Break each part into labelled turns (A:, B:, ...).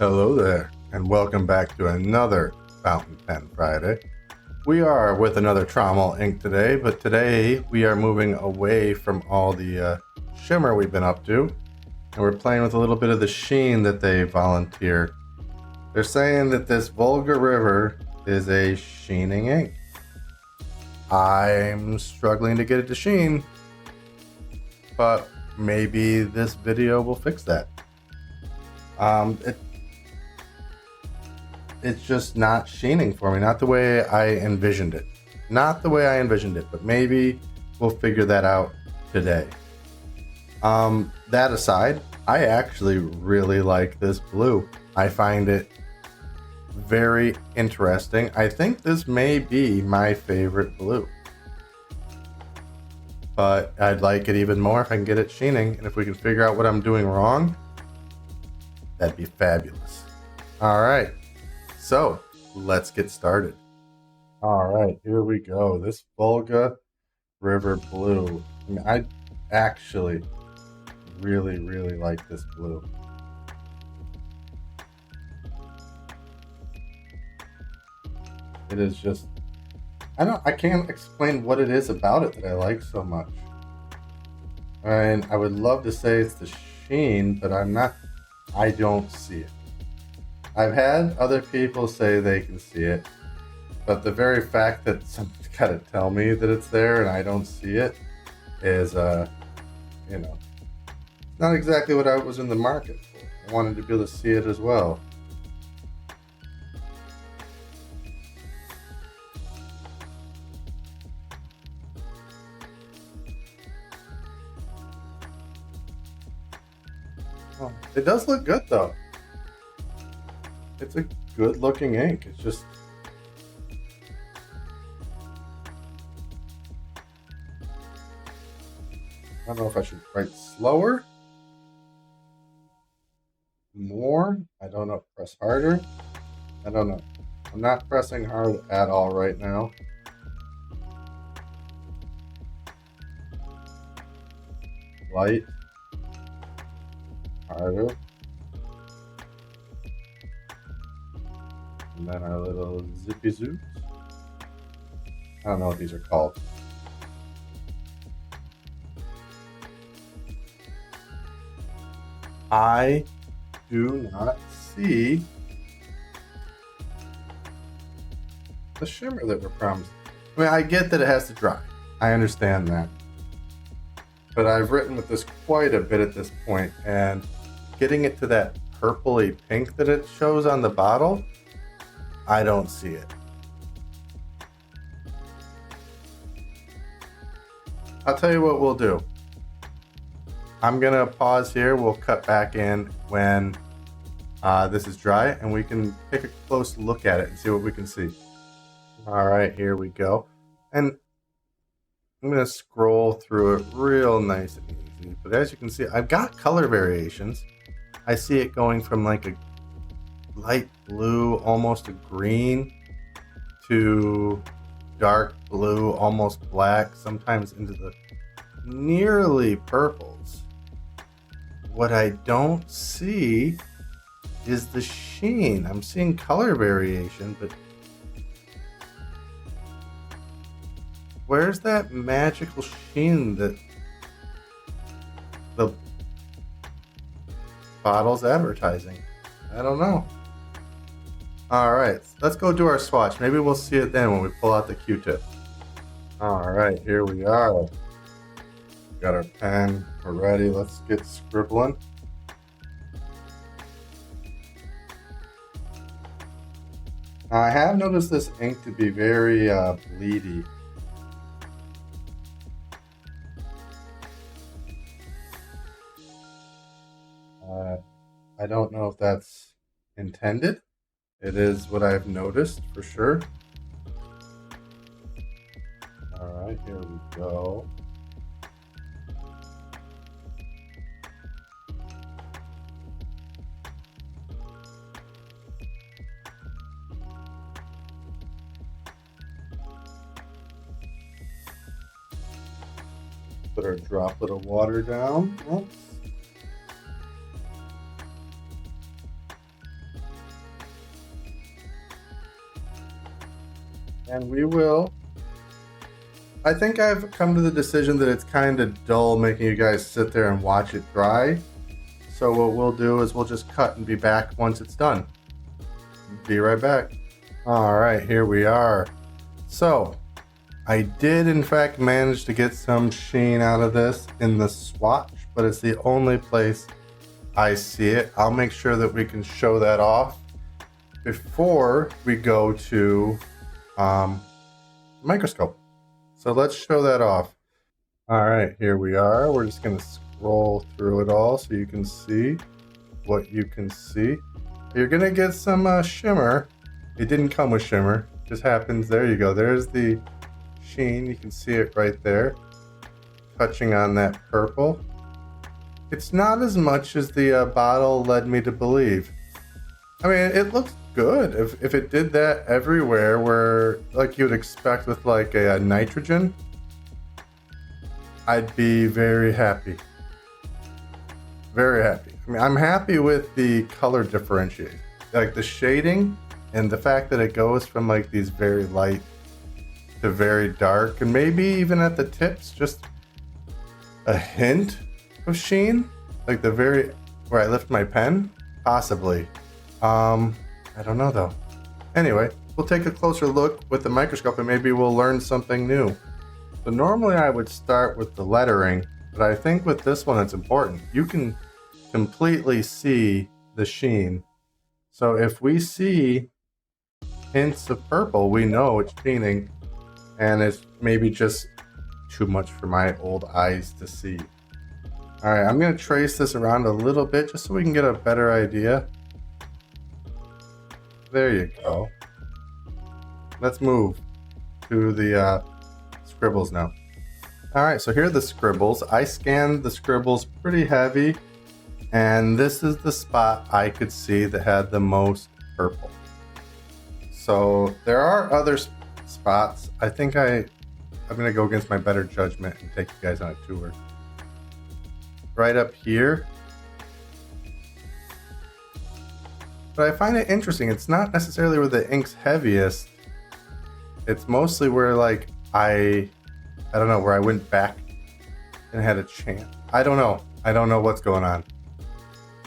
A: Hello there, and welcome back to another Fountain Pen Friday. We are with another Tramol ink today, but today we are moving away from all the shimmer we've been up to, and we're playing with a little bit of the sheen that they volunteered. They're saying that this Volga River is a sheening ink. I'm struggling to get it to sheen, but maybe this video will fix that. It's just not sheening for me, not the way I envisioned it. But maybe we'll figure that out today. That aside, I actually really like this blue. I find it very interesting. I think this may be my favorite blue. But I'd like it even more if I can get it sheening, and if we can figure out what I'm doing wrong, that'd be fabulous. All right. So let's get started. All right, here we go. This Volga River blue. I actually really like this blue. It is just, I can't explain what it is about it that I like so much. And I would love to say it's the sheen, but I don't see it. I've had other people say they can see it, but the very fact that someone's got to tell me that it's there and I don't see it is, not exactly what I was in the market for. I wanted to be able to see it as well. Oh, it does look good though. It's a good looking ink. It's just, I don't know if I should write slower, more. I don't know. Press harder. I don't know. I'm not pressing hard at all right now. Light. Harder. And then our little zippy zoops. I don't know what these are called. I do not see the shimmer that we're promised. I mean, I get that it has to dry. I understand that. But I've written with this quite a bit at this point, and getting it to that purpley pink that it shows on the bottle, I don't see it. I'll tell you what we'll do. I'm gonna pause here. We'll cut back in when this is dry, and we can take a close look at it and see what we can see. All right, here we go. And I'm gonna scroll through it real nice and easy. But as you can see, I've got color variations. I see it going from like a light blue, almost a green, to dark blue, almost black, sometimes into the nearly purples. What I don't see is the sheen. I'm seeing color variation, but where's that magical sheen that the bottle's advertising? I don't know. All right, let's go do our swatch. Maybe we'll see it then when we pull out the Q-tip. All right, here we are. Got our pen. We're ready. Let's get scribbling. Now, I have noticed this ink to be very bleedy. I don't know if that's intended. It is what I've noticed for sure. All right, here we go. Put our droplet of water down. Oops. And we will. I think I've come to the decision that it's kind of dull making you guys sit there and watch it dry. So what we'll do is we'll just cut and be back once it's done. Be right back. All right, here we are. So I did in fact manage to get some sheen out of this in the swatch, but it's the only place I see it. I'll make sure that we can show that off before we go to Microscope. So let's show that off. All right, here we are. We're just gonna scroll through it all so you can see what you can see. You're gonna get some shimmer. It didn't come with shimmer, just happens. There you go. There's the sheen. You can see it right there, touching on that purple. It's not as much as the bottle led me to believe. I mean, it looks good. If it did that everywhere, where like you would expect with like a nitrogen, I'd be very happy. Very happy. I mean, I'm happy with the color differentiation, like the shading and the fact that it goes from like these very light to very dark, and maybe even at the tips, just a hint of sheen, like the very where I lift my pen, possibly. I don't know though. Anyway, we'll take a closer look with the microscope and maybe we'll learn something new. So normally I would start with the lettering, but I think with this one it's important. You can completely see the sheen. So if we see hints of purple, we know it's sheening, and it's maybe just too much for my old eyes to see. All right, I'm gonna trace this around a little bit just so we can get a better idea. There you go. Let's move to the scribbles now. All right, so here are the scribbles. I scanned the scribbles pretty heavy, and this is the spot I could see that had the most purple. So there are other spots. I think I'm gonna go against my better judgment and take you guys on a tour. Right up here. But I find it interesting. It's not necessarily where the ink's heaviest. It's mostly where like I don't know, where I went back and had a chance. I don't know. I don't know what's going on.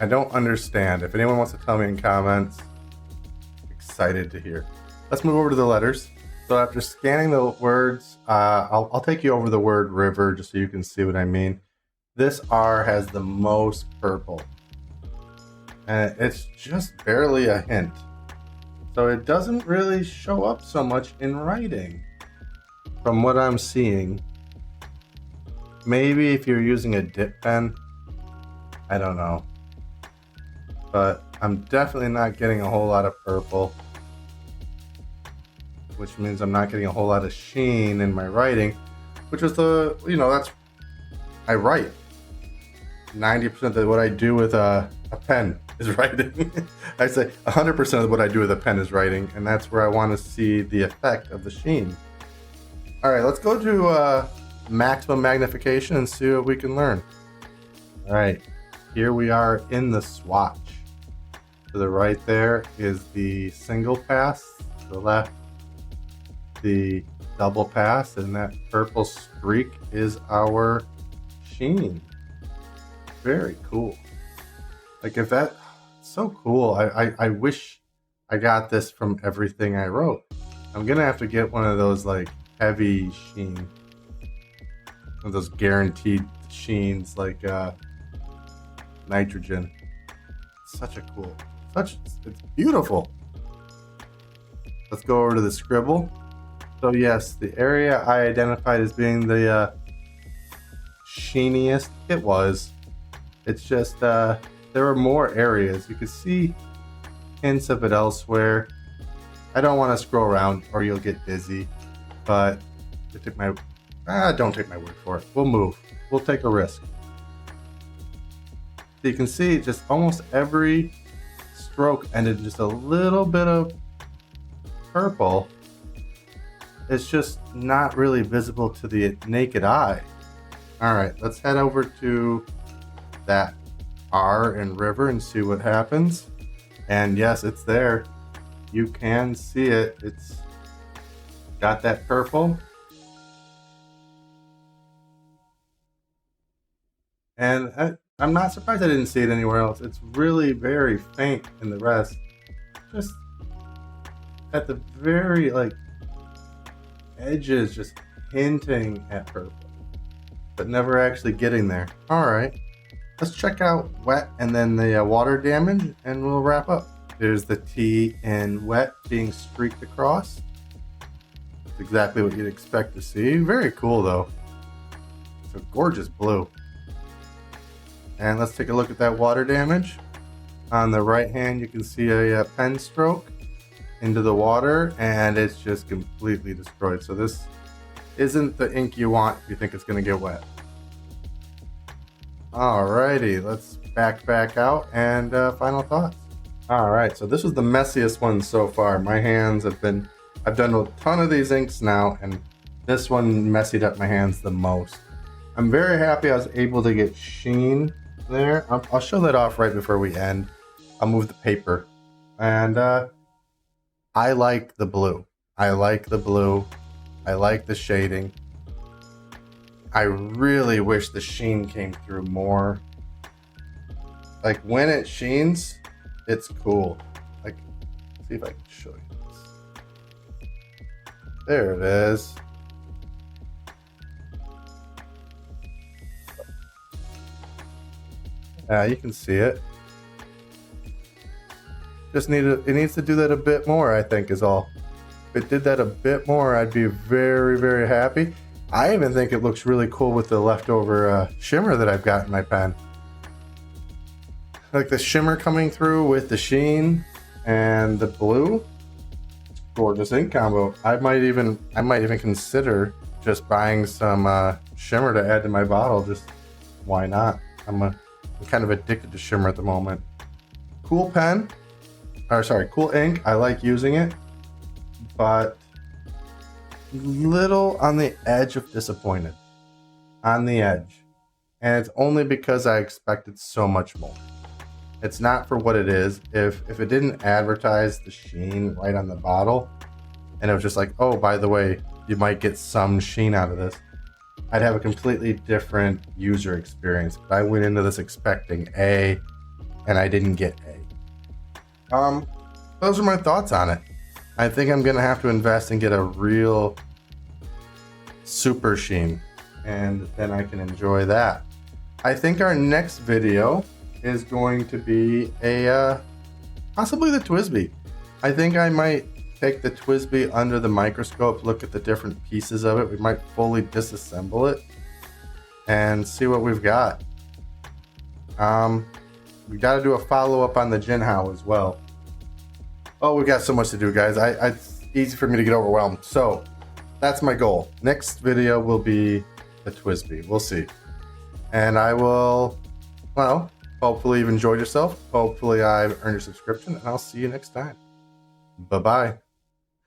A: I don't understand. If anyone wants to tell me in comments, excited to hear. Let's move over to the letters. So after scanning the words, I'll take you over the word river just so you can see what I mean. This R has the most purple. And it's just barely a hint. So it doesn't really show up so much in writing from what I'm seeing. Maybe if you're using a dip pen, I don't know. But I'm definitely not getting a whole lot of purple, which means I'm not getting a whole lot of sheen in my writing, which is that's, I write. 90% of what I do with a pen is writing. I say 100% of what I do with a pen is writing, and that's where I want to see the effect of the sheen. All right, let's go to maximum magnification and see what we can learn. All right, here we are in the swatch. To the right there is the single pass, to the left the double pass, and that purple streak is our sheen. Very cool. Like if that, so cool. I wish I got this from everything I wrote. I'm gonna have to get one of those like heavy sheen, one of those guaranteed sheens like nitrogen. Such a cool, it's beautiful. Let's go over to the scribble. So yes, the area I identified as being the sheeniest, it was. It's just there were more areas. You could see hints of it elsewhere. I don't want to scroll around or you'll get dizzy, but don't take my word for it. We'll move. We'll take a risk. So you can see just almost every stroke ended just a little bit of purple. It's just not really visible to the naked eye. All right, let's head over to that R in river and see what happens. And yes, it's there. You can see it. It's got that purple. And I'm not surprised I didn't see it anywhere else. It's really very faint in the rest. Just at the very edges, just hinting at purple, but never actually getting there. All right, let's check out wet and then the water damage, and we'll wrap up. There's the T in wet being streaked across. It's exactly what you'd expect to see. Very cool though. It's a gorgeous blue. And let's take a look at that water damage. On the right hand, you can see a pen stroke into the water, and it's just completely destroyed. So this isn't the ink you want if you think it's going to get wet. Alrighty, let's back out and final thoughts. Alright, so this was the messiest one so far. My hands I've done a ton of these inks now, and this one messied up my hands the most. I'm very happy I was able to get sheen there. I'll show that off right before we end. I'll move the paper. And I like the blue. I like the blue. I like the shading. I really wish the sheen came through more. Like when it sheens, it's cool. Like, see if I can show you this. There it is. You can see it. It needs to do that a bit more, I think, is all. If it did that a bit more, I'd be very, very happy. I even think it looks really cool with the leftover shimmer that I've got in my pen. Like the shimmer coming through with the sheen and the blue. Gorgeous ink combo. I might even consider just buying some shimmer to add to my bottle. Just why not? I'm kind of addicted to shimmer at the moment. Cool pen. Cool ink. I like using it, but little on the edge of disappointed. On the edge. And it's only because I expected so much more. It's not for what it is. If it didn't advertise the sheen right on the bottle, and it was just like, oh, by the way, you might get some sheen out of this, I'd have a completely different user experience. But I went into this expecting A, and I didn't get A. Those are my thoughts on it. I think I'm gonna have to invest and get a real super sheen, and then I can enjoy that. I think our next video is going to be possibly the TWSBI. I think I might take the TWSBI under the microscope, look at the different pieces of it. We might fully disassemble it and see what we've got. We got to do a follow-up on the Jinhao as well. Oh, we've got so much to do, guys. It's easy for me to get overwhelmed. So that's my goal. Next video will be the TWSBI. We'll see. And I will, well, hopefully you've enjoyed yourself. Hopefully I've earned your subscription, and I'll see you next time. Bye-bye.